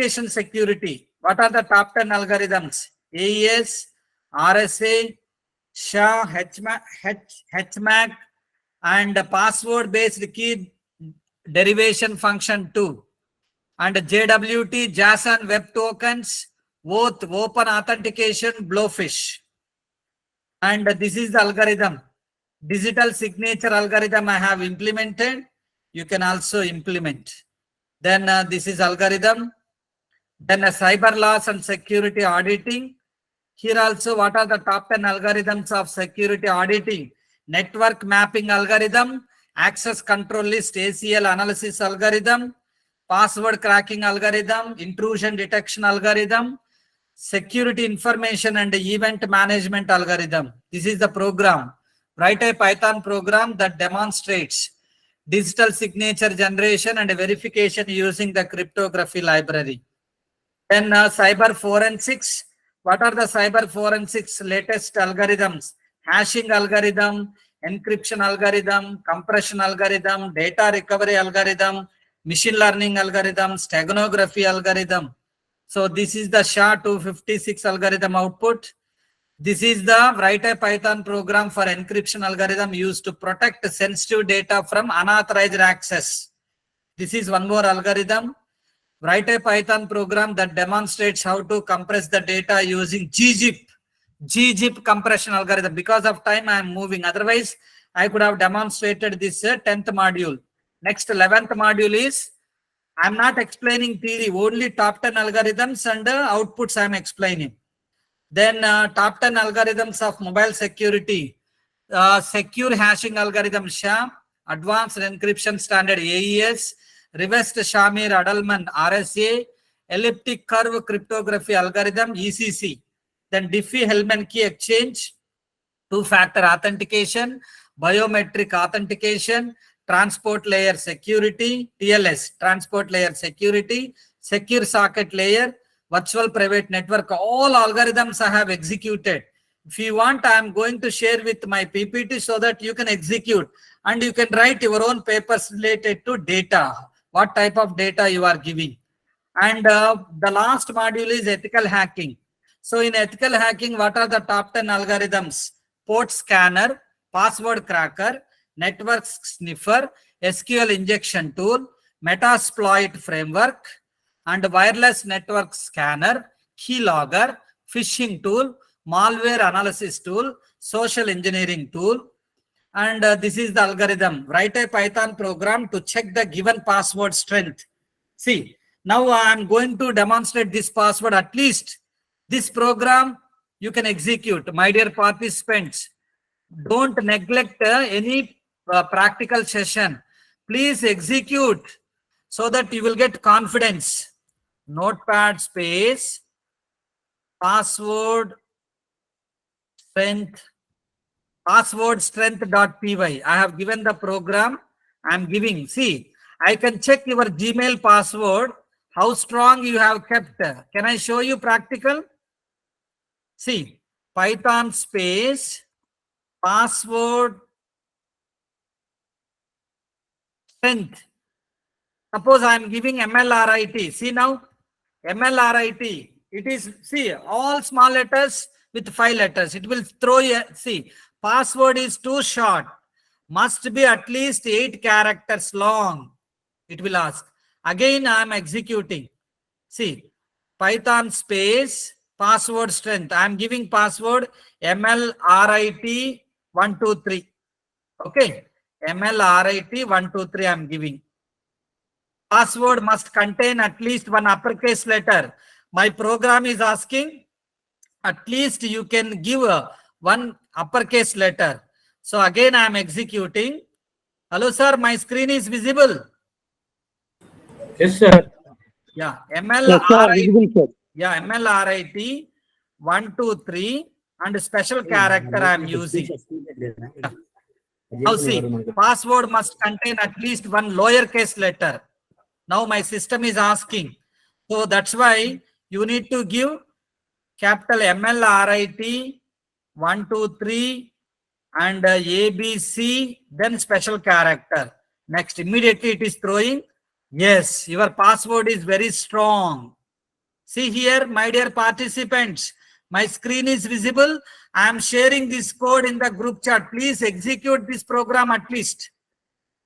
application security. What are the top 10 algorithms? AES, RSA, SHA, HMAC, and password-based key derivation function 2. And JWT, JSON web tokens, both open authentication, blowfish. And this is the algorithm. Digital signature algorithm I have implemented. You can also implement. Then this is algorithm. Then cyber loss and security auditing. Here also, what are the top 10 algorithms of security auditing? Network mapping algorithm, access control list ACL analysis algorithm, password cracking algorithm, intrusion detection algorithm, security information and event management algorithm. This is the program. Write a Python program that demonstrates digital signature generation and verification using the cryptography library. Then cyber forensics. What are the cyber forensics latest algorithms? Hashing algorithm, encryption algorithm, compression algorithm, data recovery algorithm, machine learning algorithm, steganography algorithm. So this is the SHA-256 algorithm output. This is the write a Python program for encryption algorithm used to protect sensitive data from unauthorized access. This is one more algorithm. Write a Python program that demonstrates how to compress the data using GZIP compression algorithm. Because of time, I am moving. Otherwise, I could have demonstrated this 10th module. Next, 11th module is, I am not explaining theory, only top 10 algorithms and outputs I am explaining. Then top 10 algorithms of mobile security. Secure hashing algorithm SHA, advanced encryption standard AES, reversed Shamir-Adleman RSA, elliptic curve cryptography algorithm ECC. Then Diffie-Hellman key exchange, two-factor authentication, biometric authentication, transport layer security, TLS, transport layer security, secure socket layer, virtual private network. All algorithms I have executed. If you want, I am going to share with my PPT so that you can execute and you can write your own papers related to data, what type of data you are giving. And the last module is ethical hacking. So in ethical hacking, what are the top 10 algorithms? Port scanner, password cracker, network sniffer, SQL injection tool, Metasploit framework, and wireless network scanner, keylogger, phishing tool, malware analysis tool, social engineering tool. And this is the algorithm. Write a Python program to check the given password strength. See, now I am going to demonstrate this password. At least this program you can execute. My dear participants, don't neglect any practical session. Please execute so that you will get confidence. Notepad space, password strength.py. I have given the program. I am giving. See, I can check your Gmail password, how strong you have kept. Can I show you practical? See, Python space, password strength. Suppose I am giving MLRIT. See now, MLRIT. It is, see, all small letters with 5 letters. It will throw you, see, password is too short. Must be at least 8 characters long. It will ask. Again, I am executing. See, Python space, password strength. I am giving password MLRIT123. Okay. MLRIT123 I am giving. Password must contain at least one uppercase letter. My program is asking at least you can give one uppercase letter. So again I am executing. Hello sir, my screen is visible. Yes sir. Yeah, MLRIT 123 and special character I am using. Now see, password must contain at least one lowercase letter. Now my system is asking. So that's why you need to give capital MLRIT 123 and ABC, then special character. Next, immediately it is throwing. Yes, your password is very strong. See here, my dear participants, my screen is visible. I am sharing this code in the group chat. Please execute this program at least.